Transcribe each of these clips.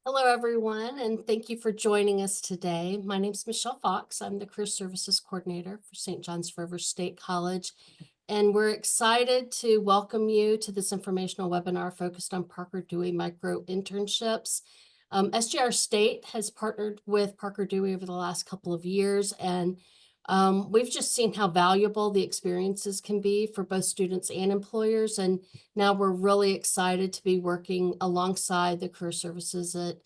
Hello, everyone, and thank you for joining us today. My name is Michelle Fox. I'm the Career Services Coordinator for St. John's River State College, and we're excited to welcome you to this informational webinar focused on Parker Dewey micro-internships. SJR State has partnered with Parker Dewey over the last couple of years, and we've just seen how valuable the experiences can be for both students and employers. And now we're really excited to be working alongside the career services at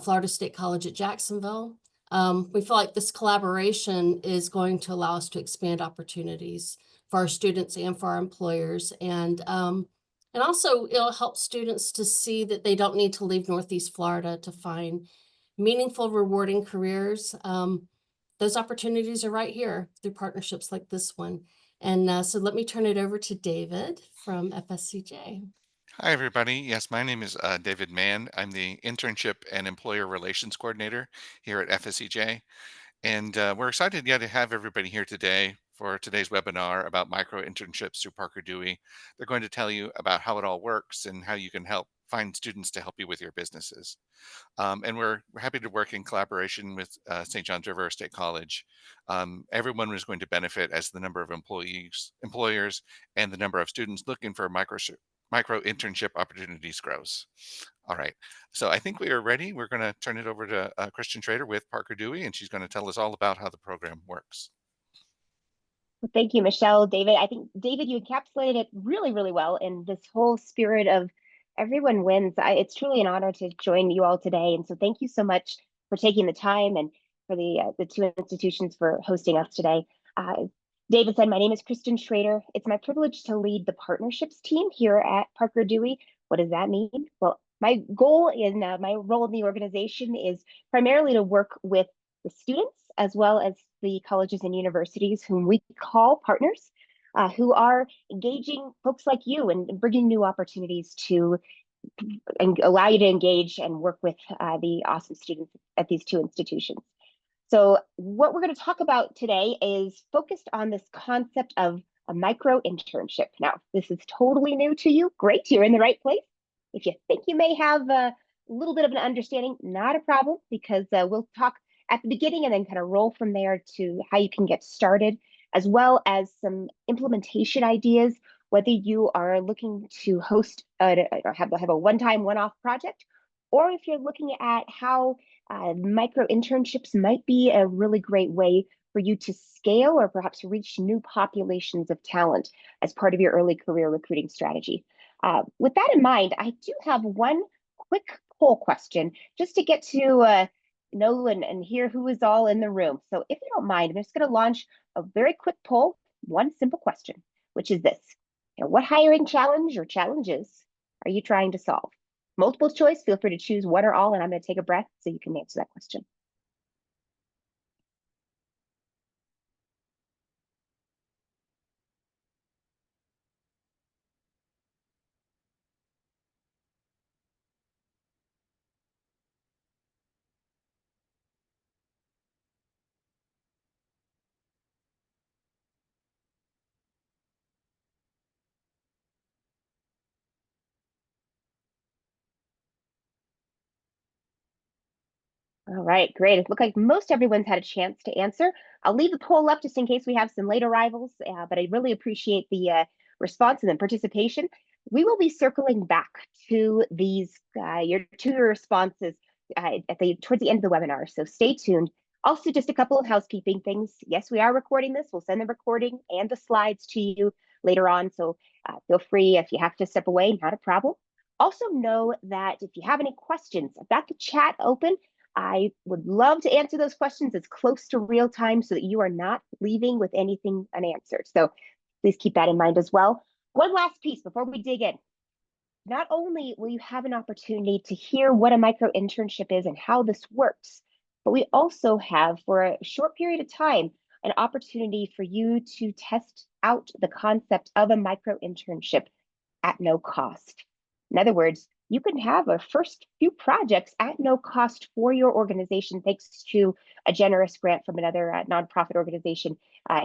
Florida State College at Jacksonville. We feel like this collaboration is going to allow us to expand opportunities for our students and for our employers. And also it'll help students to see that they don't need to leave Northeast Florida to find meaningful, rewarding careers. Those opportunities are right here through partnerships like this one. And so let me turn it over to David from FSCJ. Hi, everybody. Yes, my name is David Mann. I'm the Internship and Employer Relations Coordinator here at FSCJ. And we're excited to have everybody here today for today's webinar about micro internships through Parker Dewey. They're going to tell you about how it all works and how you can help find students to help you with your businesses. And we're happy to work in collaboration with St. John's River State College. Everyone is going to benefit as the number of employers, and the number of students looking for micro internship opportunities grows. All right, so I think we are ready. We're going to turn it over to Christian Trader with Parker Dewey, and she's going to tell us all about how the program works. Well, thank you, Michelle. David, I think, David, you encapsulated it really, really well in this whole spirit of everyone wins. It's truly an honor to join you all today. And so thank you so much for taking the time and for the two institutions for hosting us today. David said, my name is Kristen Schrader. It's my privilege to lead the partnerships team here at Parker Dewey. What does that mean? Well, my goal in my role in the organization is primarily to work with the students as well as the colleges and universities whom we call partners, who are engaging folks like you and bringing new opportunities to and allow you to engage and work with the awesome students at these two institutions. So what we're going to talk about today is focused on this concept of a micro internship. Now, this is totally new to you. Great, you're in the right place. If you think you may have a little bit of an understanding, not a problem, because we'll talk at the beginning and then kind of roll from there to how you can get started, as well as some implementation ideas, whether you are looking to host or have a one-time, one-off project, or if you're looking at how micro internships might be a really great way for you to scale or perhaps reach new populations of talent as part of your early career recruiting strategy. With that in mind, I do have one quick poll question just to get to know and hear who is all in the room. So if you don't mind, I'm just going to launch a very quick poll, one simple question, which is this. What hiring challenge or challenges are you trying to solve? Multiple choice, feel free to choose one or all, and I'm going to take a breath so you can answer that question. All right, great. It looks like most everyone's had a chance to answer. I'll leave the poll up just in case we have some late arrivals, but I really appreciate the response and the participation. We will be circling back to these your two responses towards the end of the webinar, so stay tuned. Also, just a couple of housekeeping things. Yes, we are recording this. We'll send the recording and the slides to you later on, so feel free if you have to step away, not a problem. Also know that if you have any questions, I've got the chat open. I would love to answer those questions as close to real time so that you are not leaving with anything unanswered. So please keep that in mind as well. One last piece before we dig in. Not only will you have an opportunity to hear what a micro internship is and how this works, but we also have, for a short period of time, an opportunity for you to test out the concept of a micro internship at no cost. In other words, you can have a first few projects at no cost for your organization, thanks to a generous grant from another nonprofit organization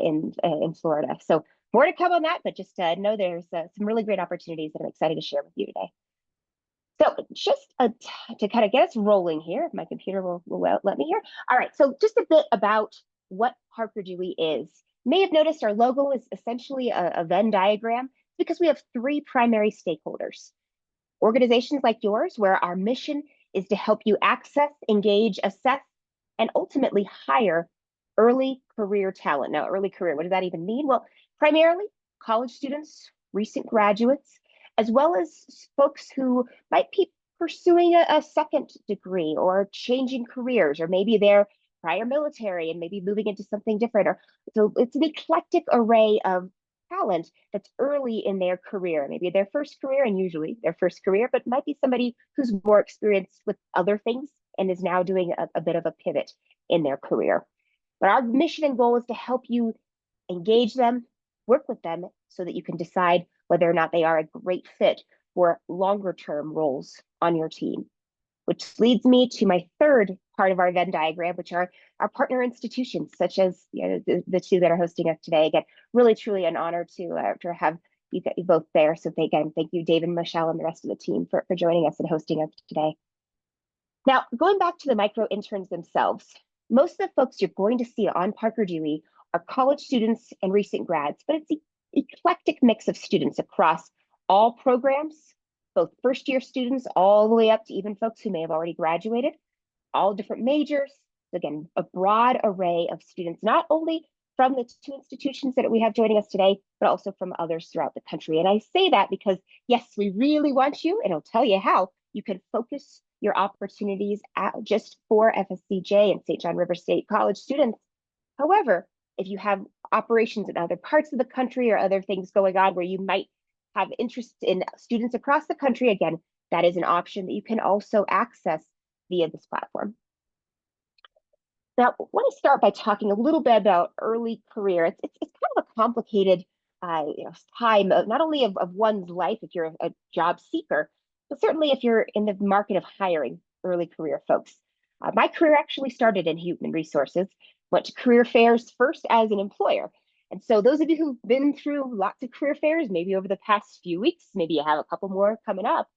in Florida. So more to come on that, but just know there's some really great opportunities that I'm excited to share with you today. So just to kind of get us rolling here, if my computer will let me here. All right, so just a bit about what Parker Dewey is. You may have noticed our logo is essentially a Venn diagram because we have three primary stakeholders. Organizations like yours, where our mission is to help you access, engage, assess, and ultimately hire early career talent. Now, early career, what does that even mean? Well, primarily college students, recent graduates, as well as folks who might be pursuing a second degree or changing careers, or maybe they're prior military and maybe moving into something different. Or so it's an eclectic array of talent that's early in their career, maybe their first career, and usually their first career, but might be somebody who's more experienced with other things and is now doing a bit of a pivot in their career. But our mission and goal is to help you engage them, work with them so that you can decide whether or not they are a great fit for longer term roles on your team. Which leads me to my third part of our Venn diagram, which are our partner institutions, such as the two that are hosting us today. Again, really, truly an honor to have you both there. So again, thank you, Dave and Michelle, and the rest of the team for joining us and hosting us today. Now, going back to the micro interns themselves, most of the folks you're going to see on Parker Dewey are college students and recent grads, but it's an eclectic mix of students across all programs, both first-year students all the way up to even folks who may have already graduated, all different majors. Again, a broad array of students, not only from the two institutions that we have joining us today, but also from others throughout the country. And I say that because, yes, we really want you, and I'll tell you how you can focus your opportunities just for FSCJ and St. John River State College students. However, if you have operations in other parts of the country or other things going on where you might have interest in students across the country, again, that is an option that you can also access via this platform. Now, I want to start by talking a little bit about early career. It's kind of a complicated time, not only of one's life if you're a job seeker, but certainly if you're in the market of hiring early career folks. My career actually started in human resources, went to career fairs first as an employer. And so those of you who've been through lots of career fairs, maybe over the past few weeks, maybe you have a couple more coming up,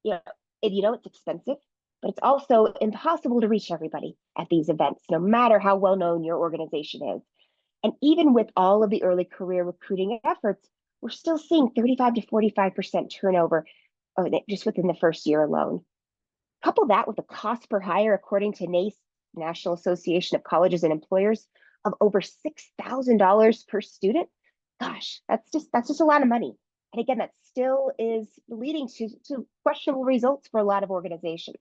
it's expensive, but it's also impossible to reach everybody at these events, no matter how well known your organization is. And even with all of the early career recruiting efforts, we're still seeing 35 to 45% turnover just within the first year alone. Couple that with the cost per hire, according to NACE, National Association of Colleges and Employers, of over $6,000 per student. Gosh, that's just a lot of money. And again, that still is leading to questionable results for a lot of organizations.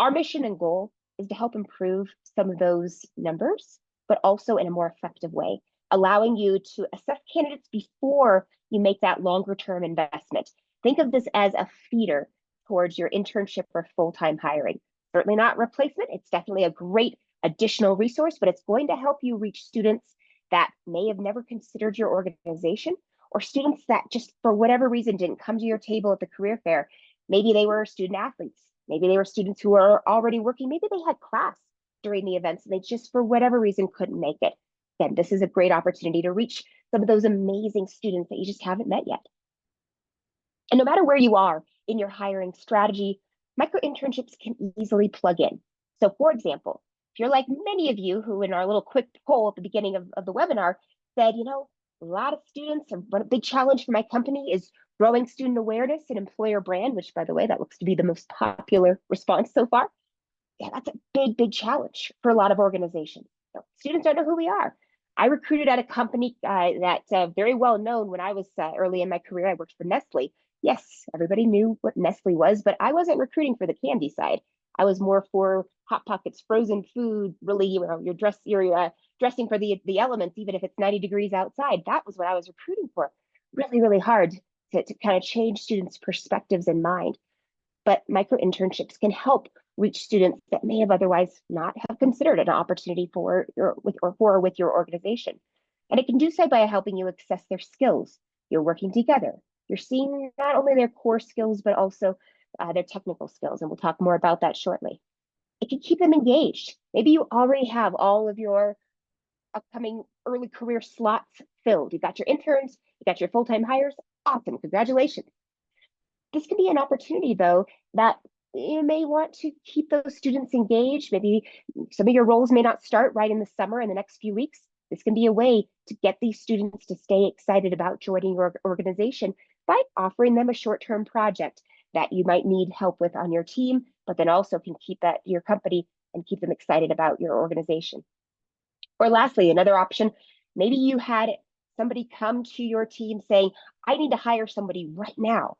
Our mission and goal is to help improve some of those numbers, but also in a more effective way, allowing you to assess candidates before you make that longer term investment. Think of this as a feeder towards your internship or full-time hiring. Certainly not replacement. It's definitely a great additional resource, but it's going to help you reach students that may have never considered your organization, or students that just for whatever reason didn't come to your table at the career fair. Maybe they were student athletes. Maybe they were students who are already working. Maybe they had class during the events and they just for whatever reason couldn't make it. Again, this is a great opportunity to reach some of those amazing students that you just haven't met yet. And no matter where you are in your hiring strategy, micro-internships can easily plug in. So for example, if you're like many of you who in our little quick poll at the beginning of the webinar said, a lot of students, a big challenge for my company is growing student awareness and employer brand, which by the way, that looks to be the most popular response so far. Yeah, that's a big, big challenge for a lot of organizations. So students don't know who we are. I recruited at a company that's very well known when I was early in my career. I worked for Nestle. Yes, everybody knew what Nestle was, but I wasn't recruiting for the candy side. I was more for Hot Pockets, frozen food, really, you're dressing for the elements, even if it's 90 degrees outside. That was what I was recruiting for. Really, really hard to kind of change students' perspectives in mind. But micro-internships can help reach students that may have otherwise not have considered an opportunity with your organization. And it can do so by helping you assess their skills. You're working together. You're seeing not only their core skills, but also their technical skills. And we'll talk more about that shortly. It can keep them engaged. Maybe you already have all of your upcoming early career slots filled. You got your interns, you got your full-time hires. Awesome, congratulations. This can be an opportunity, though, that you may want to keep those students engaged. Maybe some of your roles may not start right in the summer in the next few weeks. This can be a way to get these students to stay excited about joining your organization by offering them a short-term project that you might need help with on your team, but then also can keep that your company and keep them excited about your organization. Or lastly, another option, maybe you had somebody come to your team saying, I need to hire somebody right now.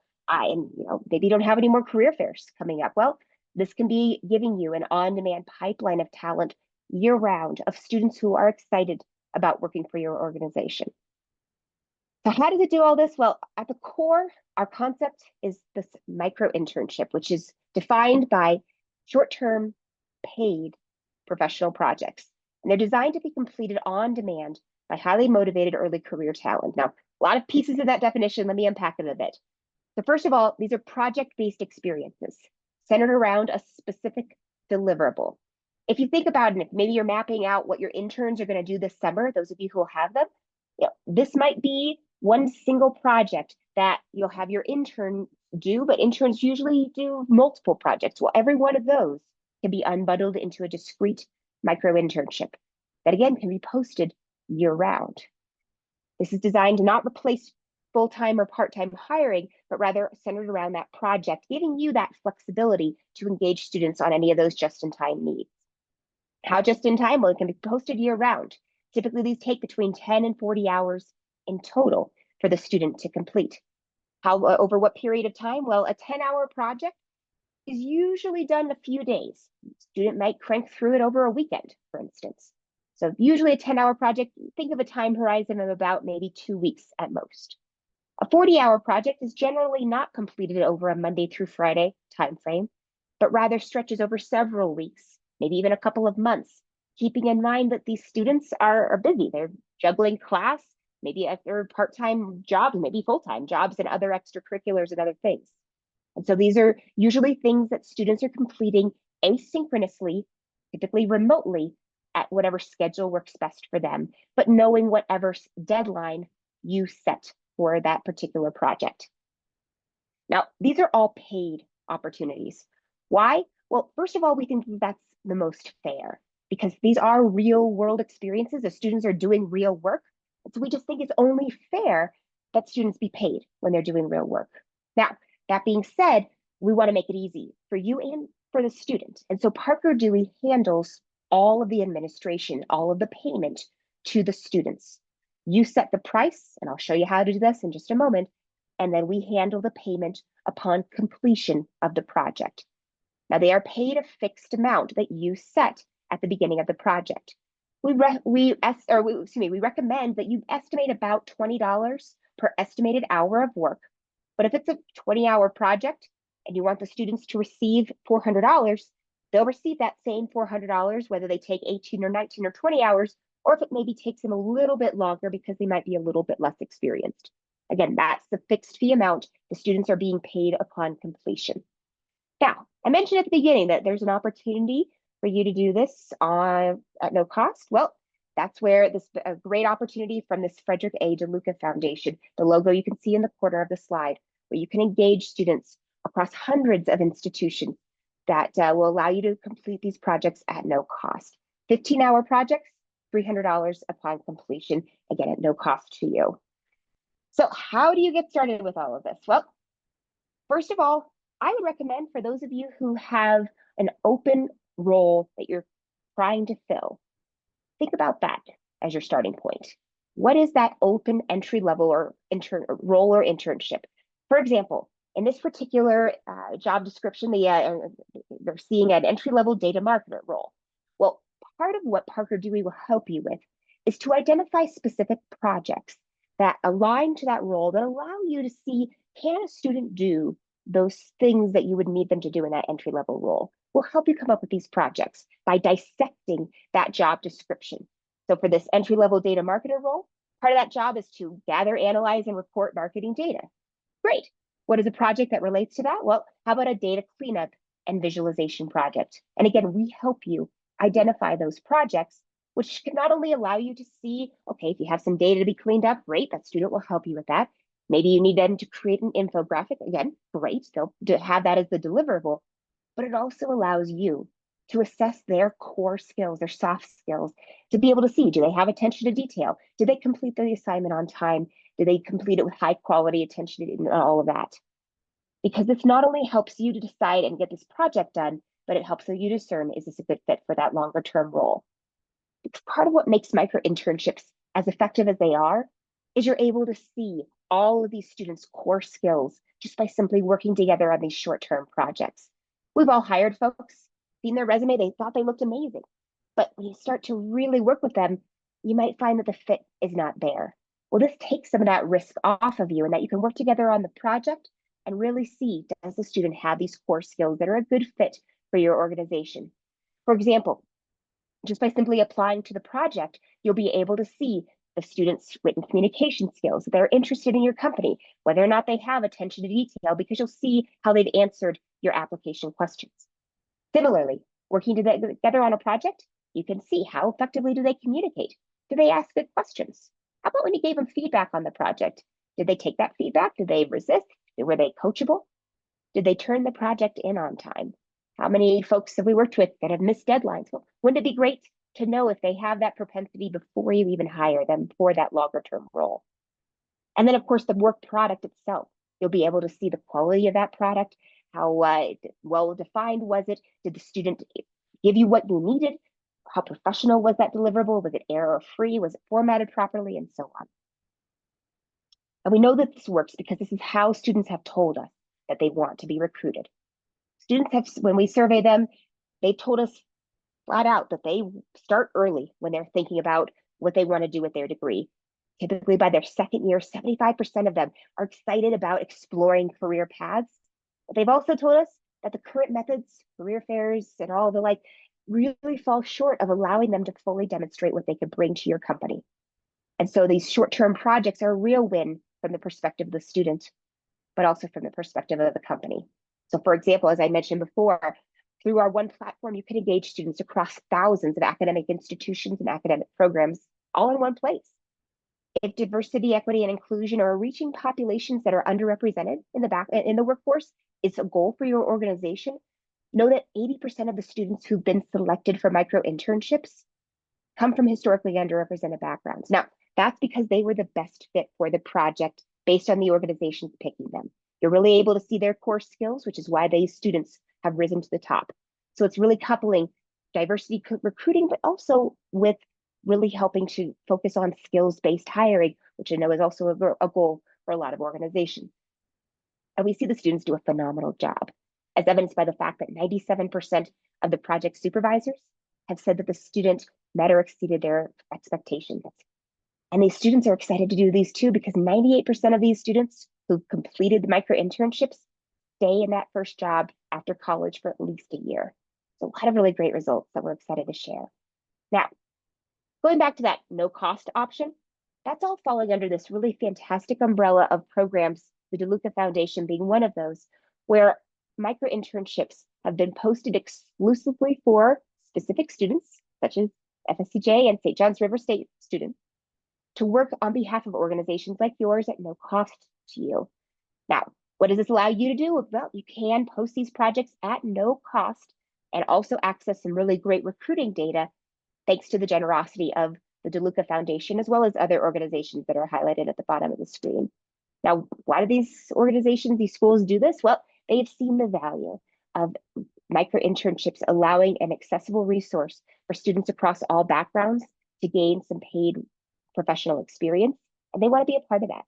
Maybe you don't have any more career fairs coming up. Well, this can be giving you an on-demand pipeline of talent year-round of students who are excited about working for your organization. So how does it do all this? Well, at the core, our concept is this micro-internship, which is defined by short-term paid professional projects. And they're designed to be completed on demand by highly motivated early career talent. Now, a lot of pieces of that definition, let me unpack it a bit. So first of all, these are project-based experiences centered around a specific deliverable. If you think about it, maybe you're mapping out what your interns are going to do this summer, those of you who will have them, this might be one single project that you'll have your intern do, but interns usually do multiple projects. Well, every one of those can be unbundled into a discrete micro-internship that, again, can be posted year-round. This is designed to not replace full-time or part-time hiring, but rather centered around that project, giving you that flexibility to engage students on any of those just-in-time needs. How just-in-time? Well, it can be posted year-round. Typically, these take between 10 and 40 hours in total for the student to complete. Over what period of time? Well, a 10-hour project is usually done in a few days. The student might crank through it over a weekend, for instance. So usually a 10-hour project, think of a time horizon of about maybe 2 weeks at most. A 40-hour project is generally not completed over a Monday through Friday timeframe, but rather stretches over several weeks, maybe even a couple of months, keeping in mind that these students are busy. They're juggling class, maybe at their part-time jobs, maybe full-time jobs and other extracurriculars and other things. And so these are usually things that students are completing asynchronously, typically remotely, at whatever schedule works best for them, but knowing whatever deadline you set for that particular project. Now, these are all paid opportunities. Why? Well, first of all, we think that's the most fair because these are real world experiences. The students are doing real work. So we just think it's only fair that students be paid when they're doing real work. Now, that being said, we want to make it easy for you and for the student. And so Parker Dewey handles all of the administration, all of the payment to the students. You set the price, and I'll show you how to do this in just a moment, and then we handle the payment upon completion of the project. Now, they are paid a fixed amount that you set at the beginning of the project. We recommend that you estimate about $20 per estimated hour of work. But if it's a 20-hour project and you want the students to receive $400, they'll receive that same $400, whether they take 18 or 19 or 20 hours, or if it maybe takes them a little bit longer because they might be a little bit less experienced. Again, that's the fixed fee amount the students are being paid upon completion. Now, I mentioned at the beginning that there's an opportunity for you to do this at no cost. Well, that's where a great opportunity from this Frederick A. DeLuca Foundation, the logo you can see in the corner of the slide, where you can engage students across hundreds of institutions that will allow you to complete these projects at no cost. 15-hour projects, $300 upon completion, again, at no cost to you. So how do you get started with all of this? Well, first of all, I would recommend for those of you who have an open role that you're trying to fill, think about that as your starting point. What is that open entry level or role or internship? For example, in this particular job description, they're seeing an entry level data marketer role. Well, part of what Parker Dewey will help you with is to identify specific projects that align to that role that allow you to see, can a student do those things that you would need them to do in that entry level role? We'll help you come up with these projects by dissecting that job description. So for this entry level data marketer role, part of that job is to gather, analyze, and report marketing data. Great. What is a project that relates to that? Well, how about a data cleanup and visualization project? And again, we help you identify those projects, which can not only allow you to see, okay, if you have some data to be cleaned up, great, that student will help you with that. Maybe you need them to create an infographic. Again, great, they'll have that as the deliverable, but it also allows you to assess their core skills, their soft skills, to be able to see, do they have attention to detail? Did they complete the assignment on time? Did they complete it with high quality attention and all of that? Because this not only helps you to decide and get this project done, but it helps you discern, is this a good fit for that longer term role? Because part of what makes micro internships as effective as they are is you're able to see all of these students' core skills just by simply working together on these short-term projects. We've all hired folks, seen their resume, they thought they looked amazing. But when you start to really work with them, you might find that the fit is not there. Well, this takes some of that risk off of you, and that you can work together on the project and really see, does the student have these core skills that are a good fit for your organization? For example, just by simply applying to the project, you'll be able to see the students' written communication skills, they're interested in your company, whether or not they have attention to detail, because you'll see how they've answered your application questions. Similarly, working together on a project, you can see how effectively do they communicate? Do they ask good questions? How about when you gave them feedback on the project? Did they take that feedback? Did they resist? Were they coachable? Did they turn the project in on time? How many folks have we worked with that have missed deadlines? Well, wouldn't it be great to know if they have that propensity before you even hire them for that longer term role? And then, of course, the work product itself. You'll be able to see the quality of that product. How well defined was it? Did the student give you what you needed? How professional was that deliverable? Was it error-free? Was it formatted properly? And so on. And we know that this works because this is how students have told us that they want to be recruited. Students have, when we survey them, they told us flat out that they start early when they're thinking about what they want to do with their degree. Typically by their second year, 75% of them are excited about exploring career paths. But they've also told us that the current methods, career fairs and all the like, really fall short of allowing them to fully demonstrate what they could bring to your company. And so these short-term projects are a real win from the perspective of the student, but also from the perspective of the company. So for example, as I mentioned before, through our one platform, you can engage students across thousands of academic institutions and academic programs all in one place. If diversity, equity, and inclusion are reaching populations that are underrepresented in the workforce is a goal for your organization, know that 80% of the students who've been selected for micro-internships come from historically underrepresented backgrounds. Now, that's because they were the best fit for the project based on the organizations picking them. You're really able to see their core skills, which is why these students have risen to the top. So it's really coupling diversity recruiting, but also with really helping to focus on skills-based hiring, which I know is also a goal for a lot of organizations. And we see the students do a phenomenal job, as evidenced by the fact that 97% of the project supervisors have said that the student met or exceeded their expectations. And these students are excited to do these too, because 98% of these students who completed the micro-internships stay in that first job after college for at least a year. So a lot of really great results that we're excited to share. Now, going back to that no-cost option, that's all falling under this really fantastic umbrella of programs, the DeLuca Foundation being one of those, where micro-internships have been posted exclusively for specific students, such as FSCJ and St. John's River State students, to work on behalf of organizations like yours at no cost to you. Now, what does this allow you to do? Well, you can post these projects at no cost and also access some really great recruiting data thanks to the generosity of the DeLuca Foundation, as well as other organizations that are highlighted at the bottom of the screen. Now, why do these organizations, these schools do this? Well, they've seen the value of micro-internships allowing an accessible resource for students across all backgrounds to gain some paid professional experience, and they want to be a part of that.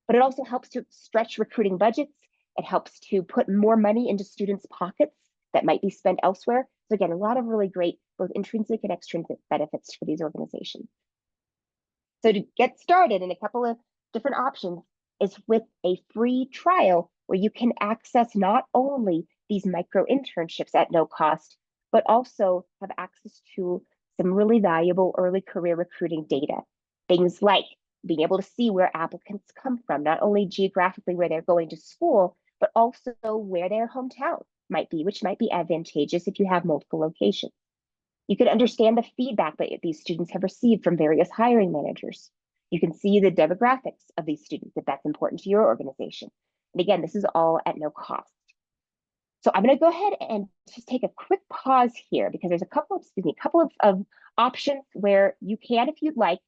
But it also helps to stretch recruiting budgets. It helps to put more money into students' pockets that might be spent elsewhere. So again, a lot of really great, both intrinsic and extrinsic benefits for these organizations. So to get started, in a couple of different options is with a free trial where you can access not only these micro-internships at no cost, but also have access to some really valuable early career recruiting data. Things like being able to see where applicants come from, not only geographically where they're going to school, but also where their hometown might be, which might be advantageous if you have multiple locations. You can understand the feedback that these students have received from various hiring managers. You can see the demographics of these students if that's important to your organization. And again, this is all at no cost. So I'm going to go ahead and just take a quick pause here because there's a couple of options where you can, if you'd like,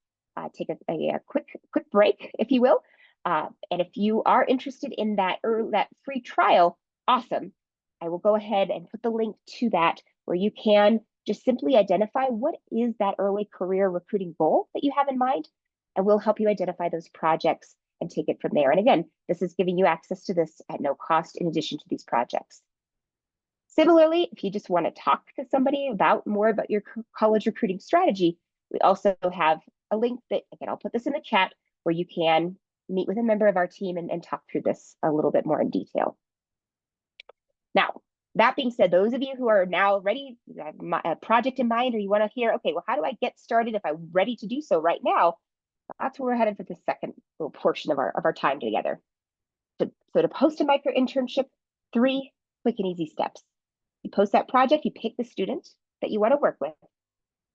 take a quick break, if you will. And if you are interested in that free trial, awesome. I will go ahead and put the link to that where you can just simply identify what is that early career recruiting goal that you have in mind, and we'll help you identify those projects and take it from there. And again, this is giving you access to this at no cost in addition to these projects. Similarly, if you just want to talk to somebody more about your college recruiting strategy, we also have a link that, again, I'll put this in the chat where you can meet with a member of our team and talk through this a little bit more in detail. Now, that being said, those of you who are now ready, you have a project in mind, or you want to hear, okay, well, how do I get started if I'm ready to do so right now? That's where we're headed for the second little portion of our time together. So to post a micro internship, 3 quick and easy steps. You post that project, you pick the student that you want to work with,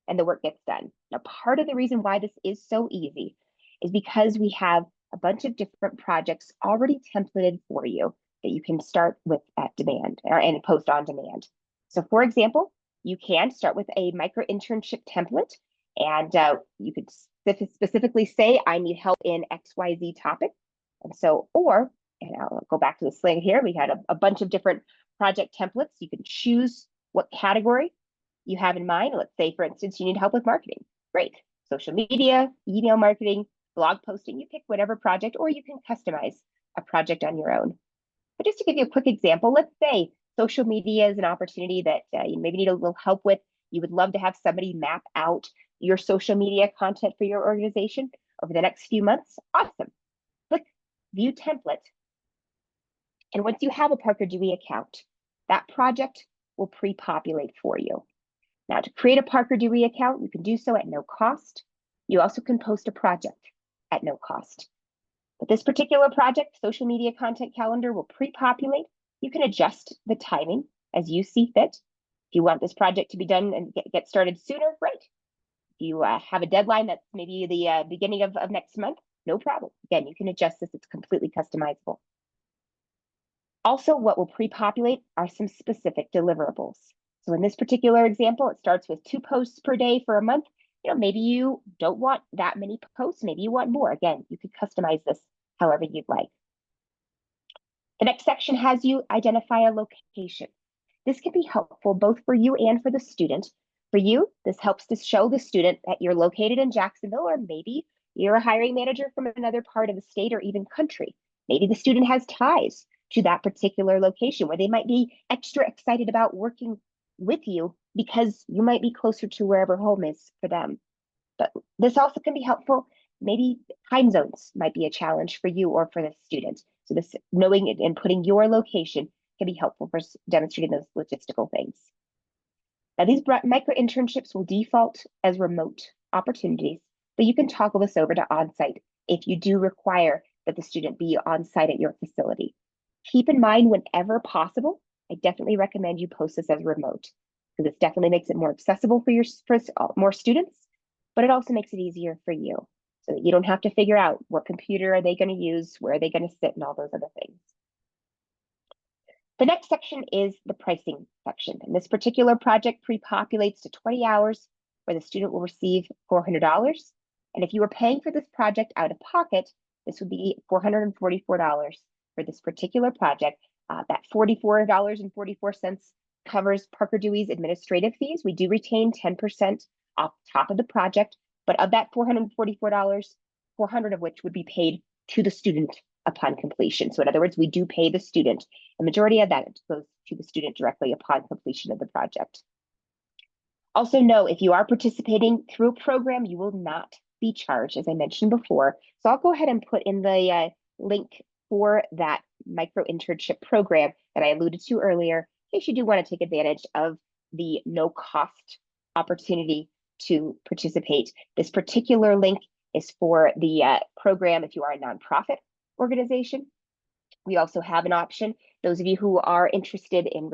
and the work gets done. Now, part of the reason why this is so easy is because we have a bunch of different projects already templated for you that you can start with at demand and post on demand. So for example, you can start with a micro internship template, and you could specifically say, I need help in XYZ topic. And so, and I'll go back to the slide here, we had a bunch of different project templates. You can choose what category you have in mind. Let's say, for instance, you need help with marketing. Great. Social media, email marketing, blog posting, you pick whatever project, or you can customize a project on your own. But just to give you a quick example, let's say social media is an opportunity that you maybe need a little help with. You would love to have somebody map out your social media content for your organization over the next few months. Awesome. Click View Template. And once you have a Parker Dewey account, that project will pre-populate for you. Now, to create a Parker Dewey account, you can do so at no cost. You also can post a project at no cost. But this particular project, social media content calendar, will pre-populate. You can adjust the timing as you see fit. If you want this project to be done and get started sooner, great. If you have a deadline that's maybe the beginning of next month, no problem. Again, you can adjust this. It's completely customizable. Also, what will pre-populate are some specific deliverables. So in this particular example, it starts with 2 posts per day for a month. Maybe you don't want that many posts. Maybe you want more. Again, you could customize this however you'd like. The next section has you identify a location. This can be helpful both for you and for the student. For you, this helps to show the student that you're located in Jacksonville, or maybe you're a hiring manager from another part of the state or even country. Maybe the student has ties to that particular location where they might be extra excited about working with you because you might be closer to wherever home is for them. But this also can be helpful. Maybe time zones might be a challenge for you or for the student. So this knowing it and putting your location can be helpful for demonstrating those logistical things. Now, these micro internships will default as remote opportunities, but you can toggle this over to on-site if you do require that the student be on-site at your facility. Keep in mind, whenever possible, I definitely recommend you post this as remote, because this definitely makes it more accessible for more students, but it also makes it easier for you so that you don't have to figure out what computer are they going to use, where are they going to sit, and all those other things. The next section is the pricing section. And this particular project pre-populates to 20 hours where the student will receive $400. And if you were paying for this project out of pocket, this would be $444 for this particular project. That $44.44 covers Parker Dewey's administrative fees. We do retain 10% off top of the project, but of that $444, $400 of which would be paid to the student upon completion. So in other words, we do pay the student. The majority of that goes to the student directly upon completion of the project. Also know, if you are participating through a program, you will not be charged, as I mentioned before. So I'll go ahead and put in the link for that micro internship program that I alluded to earlier, in case you do want to take advantage of the no cost opportunity to participate. This particular link is for the program if you are a nonprofit organization. We also have an option, those of you who are interested in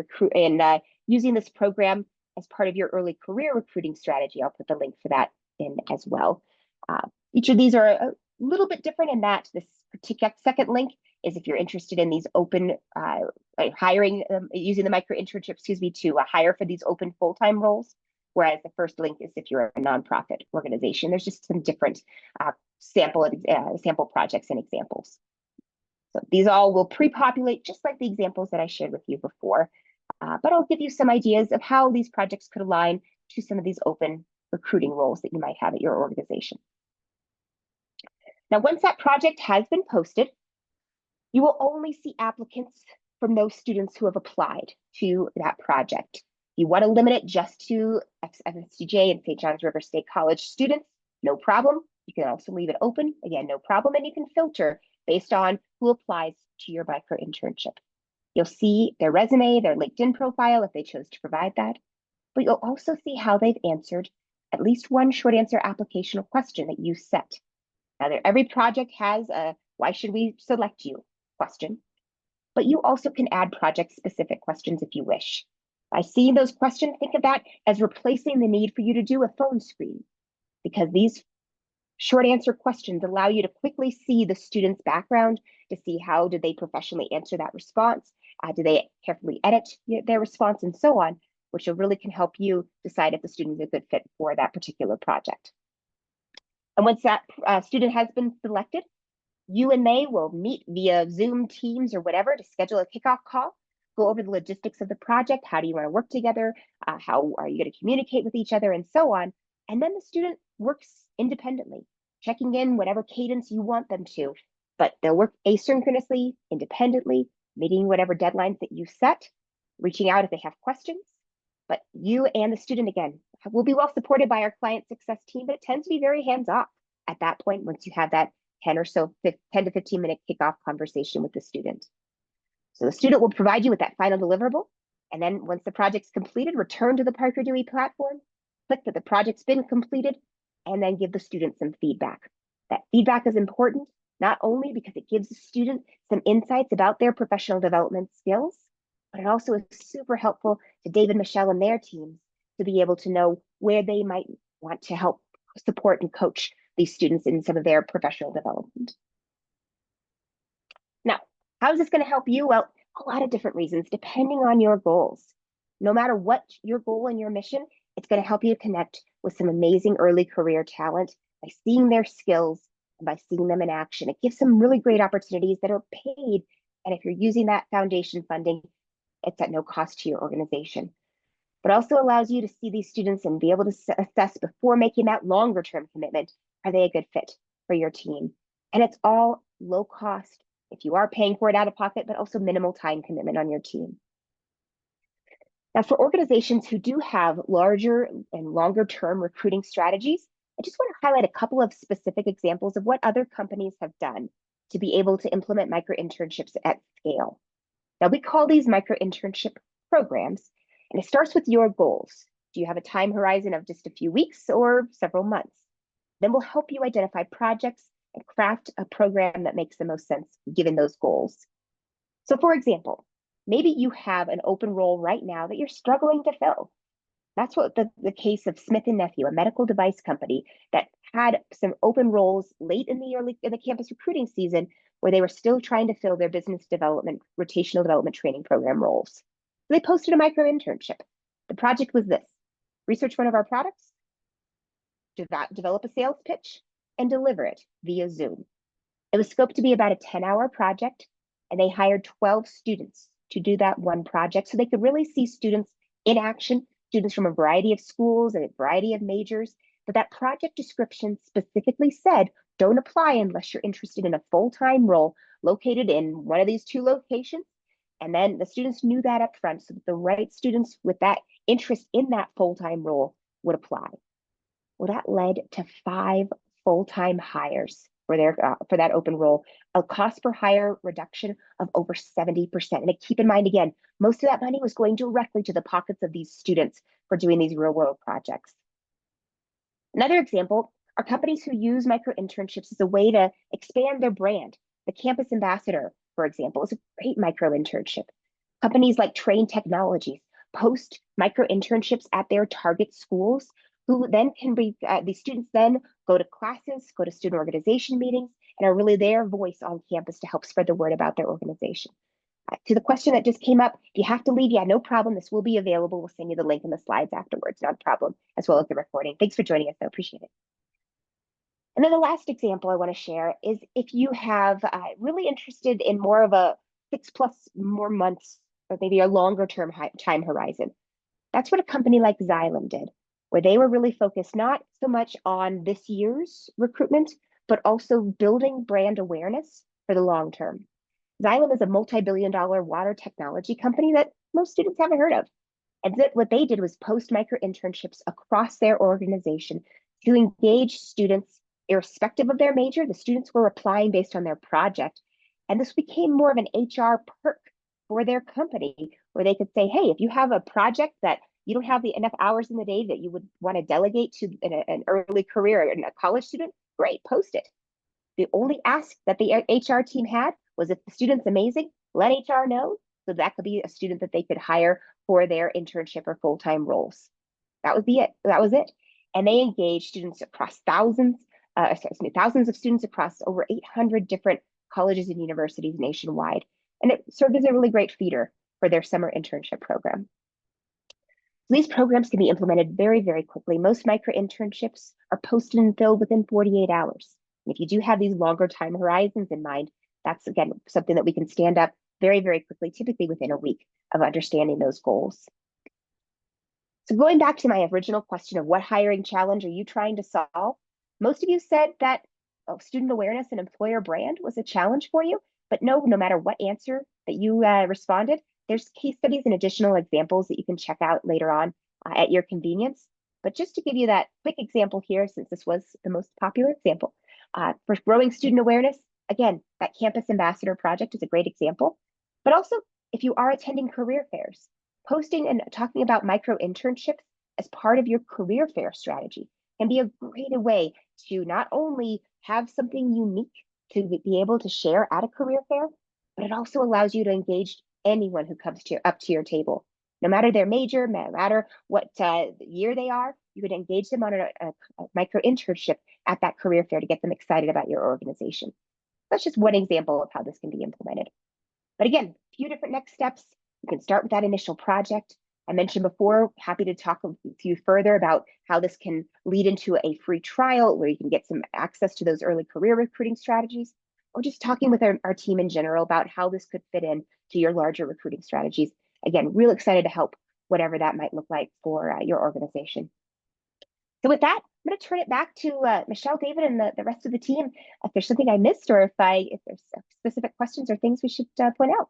using this program as part of your early career recruiting strategy, I'll put the link for that in as well. Each of these are a little bit different in that this particular second link is if you're interested in these open hiring, using the micro-internship, to hire for these open full-time roles. Whereas the first link is if you're a nonprofit organization. There's just some different sample projects and examples. So these all will pre-populate just like the examples that I shared with you before. But I'll give you some ideas of how these projects could align to some of these open recruiting roles that you might have at your organization. Now, once that project has been posted, you will only see applicants from those students who have applied to that project. You want to limit it just to FSCJ and St. John's River State College students, no problem. You can also leave it open, again, no problem, and you can filter based on who applies to your micro-internship. You'll see their resume, their LinkedIn profile, if they chose to provide that, but you'll also see how they've answered at least one short answer applicational question that you set. Now, every project has a "why should we select you?" question, but you also can add project-specific questions if you wish. By seeing those questions, think of that as replacing the need for you to do a phone screen, because these short answer questions allow you to quickly see the student's background, to see how did they professionally answer that response, do they carefully edit their response, and so on, which really can help you decide if the student is a good fit for that particular project. And once that student has been selected, you and they will meet via Zoom, Teams, or whatever to schedule a kickoff call, go over the logistics of the project. How do you want to work together? How are you going to communicate with each other, and so on. And then the student works independently, checking in whatever cadence you want them to, but they'll work asynchronously, independently, meeting whatever deadlines that you set, reaching out if they have questions. But you and the student, again, will be well supported by our client success team, but it tends to be very hands-off at that point once you have that 10 to 15 minute kickoff conversation with the student. So the student will provide you with that final deliverable. And then once the project's completed, return to the Parker Dewey platform, click that the project's been completed, and then give the student some feedback. That feedback is important, not only because it gives the student some insights about their professional development skills, but it also is super helpful to David, Michelle, and their teams to be able to know where they might want to help support and coach these students in some of their professional development. Now, how is this going to help you? Well, a lot of different reasons, depending on your goals. No matter what your goal and your mission, it's going to help you connect with some amazing early career talent by seeing their skills and by seeing them in action. It gives some really great opportunities that are paid. And if you're using that foundation funding, it's at no cost to your organization. But also allows you to see these students and be able to assess before making that longer term commitment, are they a good fit for your team? And it's all low cost if you are paying for it out of pocket, but also minimal time commitment on your team. Now, for organizations who do have larger and longer term recruiting strategies, I just want to highlight a couple of specific examples of what other companies have done to be able to implement micro-internships at scale. Now, we call these micro-internship programs, and it starts with your goals. Do you have a time horizon of just a few weeks or several months? Then we'll help you identify projects and craft a program that makes the most sense given those goals. So for example, maybe you have an open role right now that you're struggling to fill. That's what the case of Smith & Nephew, a medical device company that had some open roles late in the campus recruiting season where they were still trying to fill their business development, rotational development training program roles. So they posted a micro-internship. The project was this: research one of our products, develop a sales pitch, and deliver it via Zoom. It was scoped to be about a 10-hour project, and they hired 12 students to do that one project so they could really see students in action, students from a variety of schools and a variety of majors. But that project description specifically said, don't apply unless you're interested in a full-time role located in one of these two locations. And then the students knew that up front so that the right students with that interest in that full-time role would apply. Well, that led to 5 full-time hires for that open role, a cost per hire reduction of over 70%. And keep in mind, again, most of that money was going directly to the pockets of these students for doing these real-world projects. Another example are companies who use micro-internships as a way to expand their brand. The Campus Ambassador, for example, is a great micro-internship. Companies like Train Technologies post micro-internships at their target schools, who then can be, these students then go to classes, go to student organization meetings, and are really their voice on campus to help spread the word about their organization. To the question that just came up, if you have to leave, yeah, no problem. This will be available. We'll send you the link in the slides afterwards, not a problem, as well as the recording. Thanks for joining us, I appreciate it. And then the last example I want to share is if you have really interested in more of a 6+ more months, or maybe a longer term time horizon. That's what a company like Xylem did, where they were really focused not so much on this year's recruitment, but also building brand awareness for the long term. Xylem is a multi-billion-dollar water technology company that most students haven't heard of. And what they did was post micro-internships across their organization to engage students irrespective of their major. The students were applying based on their project. And this became more of an HR perk for their company, where they could say, hey, if you have a project that you don't have enough hours in the day that you would want to delegate to an early career and a college student, great, post it. The only ask that the HR team had was if the student's amazing, let HR know. So that could be a student that they could hire for their internship or full-time roles. That would be it. That was it. And they engaged students across thousands of students across over 800 different colleges and universities nationwide. And it served as a really great feeder for their summer internship program. These programs can be implemented very, very quickly. Most micro-internships are posted and filled within 48 hours. And if you do have these longer time horizons in mind, that's, again, something that we can stand up very, very quickly, typically within a week of understanding those goals. So going back to my original question of what hiring challenge are you trying to solve? Most of you said that student awareness and employer brand was a challenge for you, but no matter what answer that you responded, there's case studies and additional examples that you can check out later on at your convenience. But just to give you that quick example here, since this was the most popular example, for growing student awareness, again, that Campus Ambassador Project is a great example. But also, if you are attending career fairs, posting and talking about micro-internships as part of your career fair strategy can be a great way to not only have something unique to be able to share at a career fair, but it also allows you to engage anyone who comes up to your table. No matter their major, no matter what year they are, you could engage them on a micro-internship at that career fair to get them excited about your organization. That's just one example of how this can be implemented. But again, a few different next steps. You can start with that initial project. I mentioned before, happy to talk with you further about how this can lead into a free trial where you can get some access to those early career recruiting strategies, or just talking with our team in general about how this could fit in to your larger recruiting strategies. Again, real excited to help whatever that might look like for your organization. So with that, I'm going to turn it back to Michelle, David, and the rest of the team. If there's something I missed, or if there's specific questions or things we should point out.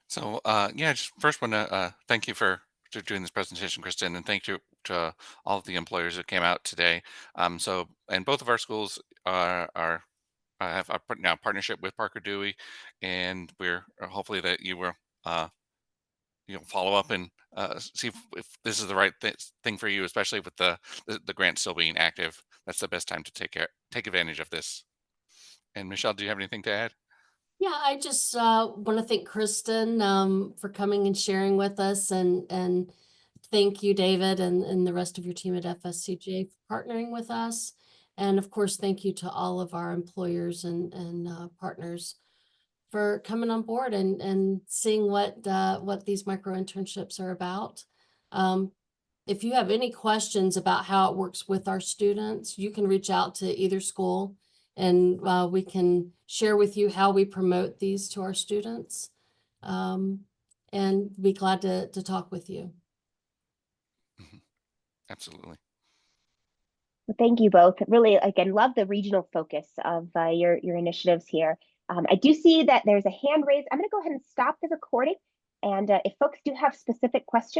So yeah, just first want to thank you for doing this presentation, Kristen, and thank you to all of the employers that came out today. And both of our schools have a now partnership with Parker Dewey, and we're hopefully that you will follow up and see if this is the right thing for you, especially with the grant still being active. That's the best time to take advantage of this. And Michelle, do you have anything to add? Yeah, I just want to thank Kristen for coming and sharing with us, and thank you, David, and the rest of your team at FSCJ for partnering with us. And of course, thank you to all of our employers and partners for coming on board and seeing what these micro-internships are about. If you have any questions about how it works with our students, you can reach out to either school, and we can share with you how we promote these to our students, and be glad to talk with you. Absolutely. Well, thank you both. Really, again, love the regional focus of your initiatives here. I do see that there's a hand raised. I'm going to go ahead and stop the recording. And if folks do have specific questions,